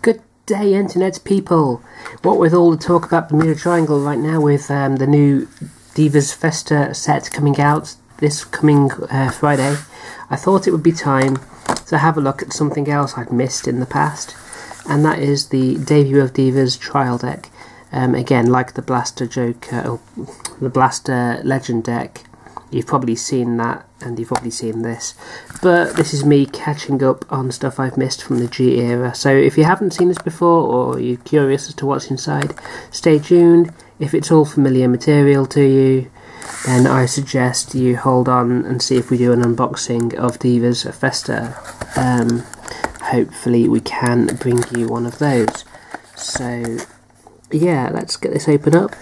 Good day, internet people. What with all the talk about Bermuda Triangle right now, with the new Divas Festa set coming out this coming Friday, I thought it would be time to have a look at something else I'd missed in the past, and that is the debut of Divas trial deck. Again, like the Blaster Joker, or the Blaster Legend deck, you've probably seen that, and you've probably seen this. But this is me catching up on stuff I've missed from the G era. So if you haven't seen this before, or you're curious as to what's inside, stay tuned. If it's all familiar material to you, then I suggest you hold on and see if we do an unboxing of Divas Festa. Hopefully we can bring you one of those. So yeah, let's get this open up.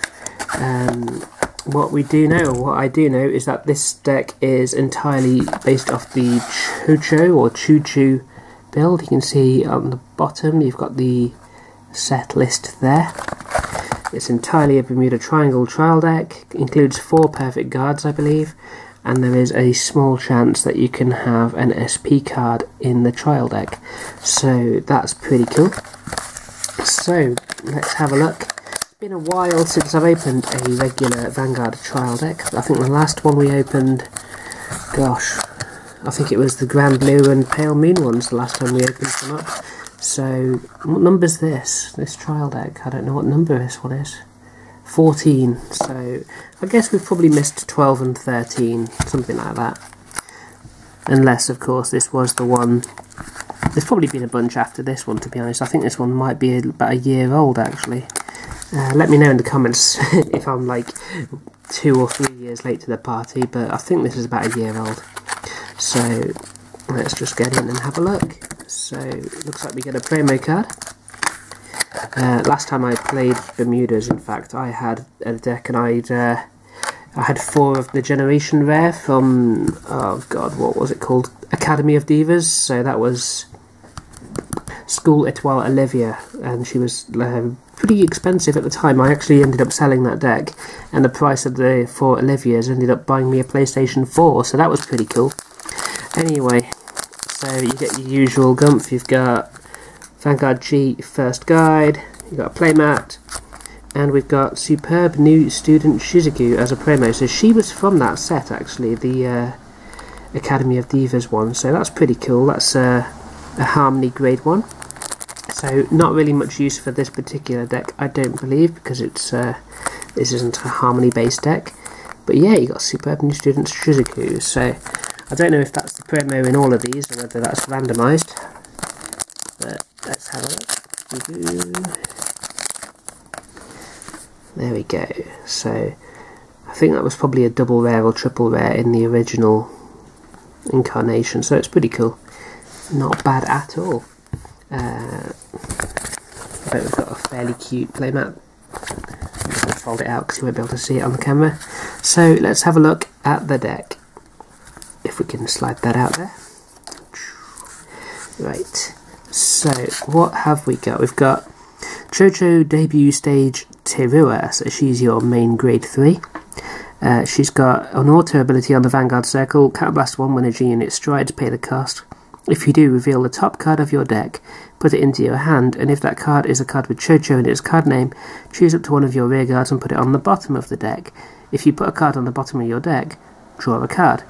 What we do know, or what I do know, is that this deck is entirely based off the Chocho or Choo-Choo build. You can see on the bottom you've got the set list there. It's entirely a Bermuda Triangle trial deck, includes 4 perfect guards I believe, and there is a small chance that you can have an SP card in the trial deck. So that's pretty cool. So let's have a look. It's been a while since I've opened a regular Vanguard trial deck. I think the last one we opened, gosh, I think it was the Grand Blue and Pale Moon ones the last time we opened them up. So what number's this trial deck? I don't know what number this one is. 14, so I guess we've probably missed 12 and 13, something like that. Unless, of course, this was the one. There's probably been a bunch after this one, to be honest. I think this one might be about a year old, actually. Let me know in the comments if I'm like 2 or 3 years late to the party, but I think this is about a year old. So let's just get in and have a look. So it looks like we get a promo card. Last time I played Bermudas, in fact, I had a deck and I had 4 of the Generation Rare from, oh god, what was it called? Academy of Divas. So that was School Etoile Olivia, and she was pretty expensive at the time. I actually ended up selling that deck, and the price of the 4 Olivias ended up buying me a PlayStation 4, so that was pretty cool. Anyway, so you get your usual gumph. You've got Vanguard G First Guide, you've got a playmat, and we've got superb new student Shizuku as a promo. So she was from that set, actually, the Academy of Divas one, so that's pretty cool. That's a Harmony Grade 1. So not really much use for this particular deck, I don't believe, because it's this isn't a Harmony based deck. But yeah, you got superb new student Shizuku. So I don't know if that's the promo in all of these or whether that's randomised. But let's have a look. There we go. So I think that was probably a double rare or triple rare in the original incarnation, so it's pretty cool. Not bad at all. But we've got a fairly cute playmat. I'm just going to fold it out because you won't be able to see it on the camera. So let's have a look at the deck. If we can slide that out there. Right. So what have we got? We've got Chocho debut stage Terua, so she's your main grade 3. She's got an auto ability on the Vanguard circle, Counterblast 1 when a G unit strides, pay the cost. If you do, reveal the top card of your deck, put it into your hand, and if that card is a card with Chocho in its card name, choose up to one of your rear guards and put it on the bottom of the deck. If you put a card on the bottom of your deck, draw a card.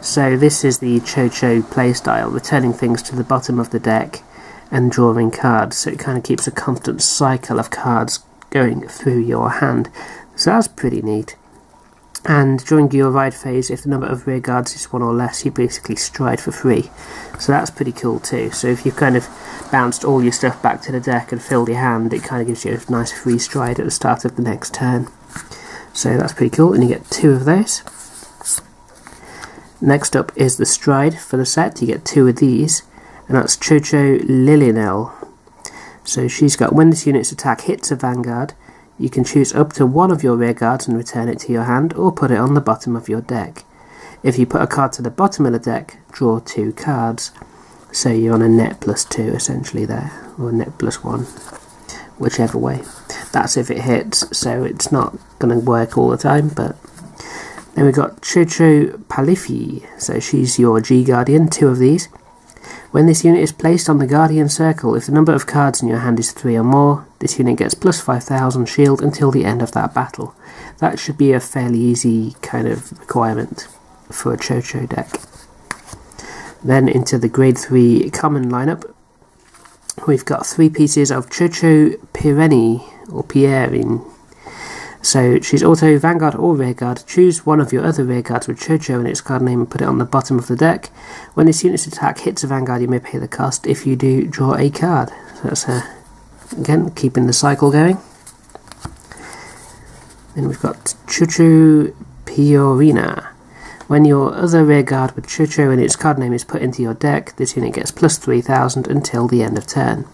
So this is the Chocho playstyle, returning things to the bottom of the deck and drawing cards, so it kind of keeps a constant cycle of cards going through your hand. So that's pretty neat. And during your ride phase, if the number of rear guards is 1 or less, you basically stride for free. So that's pretty cool too. So if you've kind of bounced all your stuff back to the deck and filled your hand, it kind of gives you a nice free stride at the start of the next turn. So that's pretty cool, and you get 2 of those. Next up is the stride for the set. You get 2 of these, and that's Chocho Lilynel. So she's got, when this unit's attack hits a Vanguard, you can choose up to one of your rear guards and return it to your hand, or put it on the bottom of your deck. If you put a card to the bottom of the deck, draw 2 cards. So you're on a net +2 essentially there, or net +1, whichever way. That's if it hits, so it's not going to work all the time, but Then we've got Chocho Palifi, so she's your G Guardian, 2 of these. When this unit is placed on the Guardian Circle, if the number of cards in your hand is 3 or more, this unit gets plus 5,000 shield until the end of that battle. That should be a fairly easy kind of requirement for a Chocho deck. Then into the grade 3 common lineup, we've got 3 pieces of Chocho Pireni, or Pierin. So she's auto Vanguard or Rearguard. Choose one of your other Rearguards with Chocho in its card name and put it on the bottom of the deck. When this unit's attack hits a Vanguard, you may pay the cost. If you do, draw a card. So that's again, keeping the cycle going. Then we've got Chocho Piorina. When your other Rearguard with Chocho in its card name is put into your deck, this unit gets plus 3,000 until the end of turn.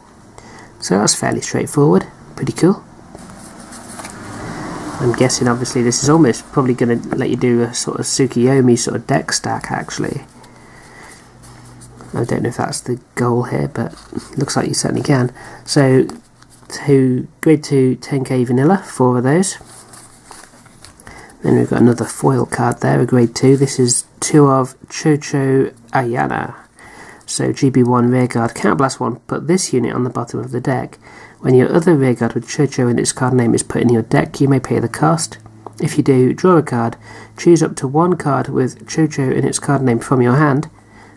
So that's fairly straightforward. Pretty cool. I'm guessing obviously this is almost probably going to let you do a sort of Tsukiyomi sort of deck stack actually. I don't know if that's the goal here, but looks like you certainly can. So grade 2 10k vanilla, 4 of those. Then we've got another foil card there, a grade 2. This is 2 of Chocho Ayana. So Gb1 Vegard, Counterblast 1, put this unit on the bottom of the deck. When your other Rearguard with Chocho in its card name is put in your deck, you may pay the cost. If you do, draw a card, choose up to 1 card with Chocho in its card name from your hand,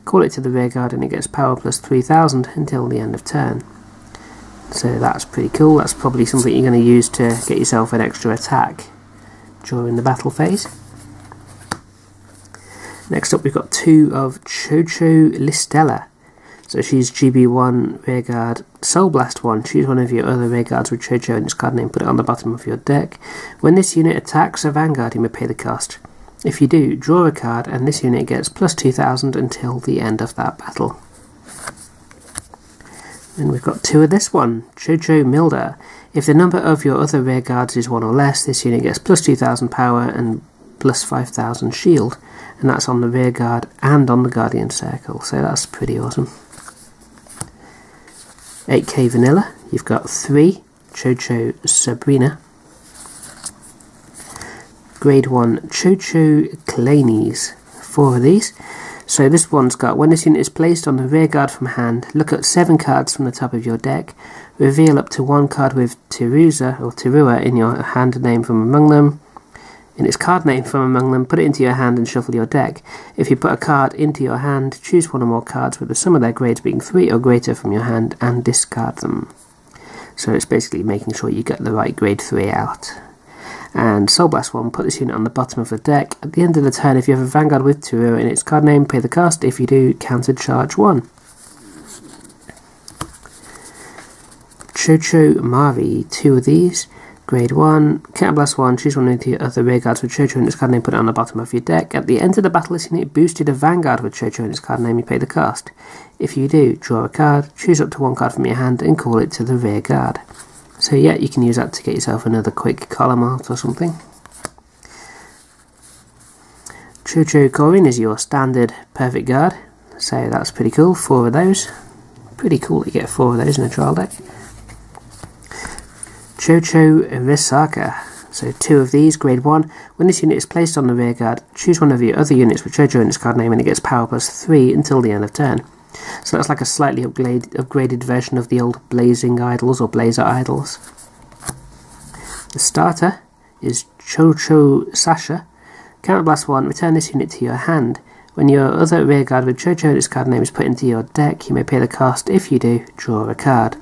call it to the Rearguard and it gets power plus 3,000 until the end of turn. So that's pretty cool. That's probably something you're going to use to get yourself an extra attack during the battle phase. Next up we've got 2 of Chocho Listella. So she's Gb1 Vegard, Soul Blast 1, choose one of your other Rearguards with Chocho in its card name, put it on the bottom of your deck. When this unit attacks a Vanguard, you may pay the cost. If you do, draw a card and this unit gets plus 2,000 until the end of that battle. Then we've got 2 of this one, Chocho Milda. If the number of your other Rearguards is 1 or less, this unit gets plus 2,000 power and plus 5,000 shield, and that's on the Rearguard and on the Guardian Circle, so that's pretty awesome. 8k vanilla, you've got 3 Chocho Sabrina. Grade 1 Chocho Clanies, 4 of these. So this one's got, when this unit is placed on the Rearguard from hand, look at 7 cards from the top of your deck, reveal up to 1 card with Teruza or Terua in your hand name from among them, in its card name from among them, put it into your hand and shuffle your deck. If you put a card into your hand, choose 1 or more cards with the sum of their grades being 3 or greater from your hand and discard them. So it's basically making sure you get the right grade 3 out. And Soul Blast 1, put this unit on the bottom of the deck. At the end of the turn, if you have a Vanguard with Terua in its card name, pay the cost. If you do, counter charge 1. Chocho Mari, 2 of these. Grade 1, Counterblast 1, choose one of the other Rearguards with Chocho in its card name, put it on the bottom of your deck. At the end of the battle, this unit boosted a Vanguard with Chocho in its card name, you pay the cost. If you do, draw a card, choose up to 1 card from your hand and call it to the Rearguard. So yeah, you can use that to get yourself another quick column art or something. Chocho Corin is your standard perfect guard, so that's pretty cool, 4 of those. Pretty cool to get 4 of those in a trial deck. Chocho Risaka, so 2 of these, grade 1. When this unit is placed on the Rearguard, choose one of your other units with Chocho in its card name and it gets power plus 3 until the end of turn. So that's like a slightly upgraded version of the old Blazing Idols or Blazer Idols. The starter is Chocho Sasha. Counterblast 1, return this unit to your hand. When your other Rearguard with Chocho in its card name is put into your deck, you may pay the cost. If you do, draw a card.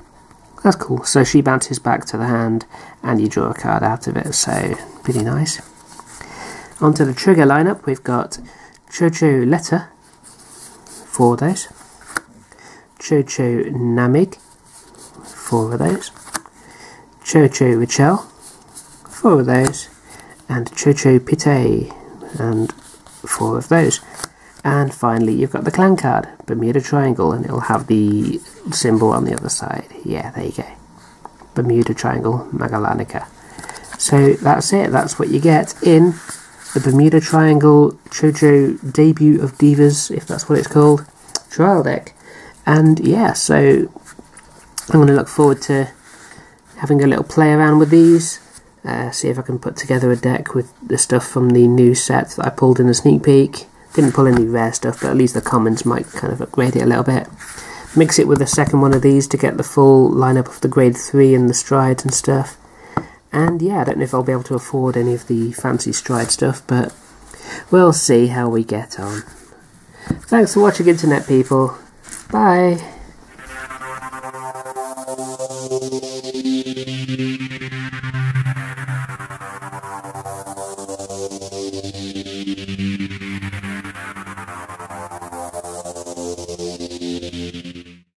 That's cool. So she bounces back to the hand and you draw a card out of it, so pretty nice. Onto the trigger lineup, we've got Chocho Letta, 4 of those. Chocho Namig, 4 of those. Chocho Richel, 4 of those. And Chocho Pite, and 4 of those. And finally, you've got the clan card, Bermuda Triangle, and it'll have the symbol on the other side. Yeah, there you go. Bermuda Triangle Magallanica. So that's it. That's what you get in the Bermuda Triangle Chocho Debut of Divas, if that's what it's called, trial deck. And yeah, so I'm going to look forward to having a little play around with these see if I can put together a deck with the stuff from the new set that I pulled in the sneak peek. Didn't pull any rare stuff, but at least the commons might kind of upgrade it a little bit. Mix it with a second one of these to get the full lineup of the grade 3 and the strides and stuff. And yeah, I don't know if I'll be able to afford any of the fancy stride stuff, but we'll see how we get on. Thanks for watching, internet people. Bye.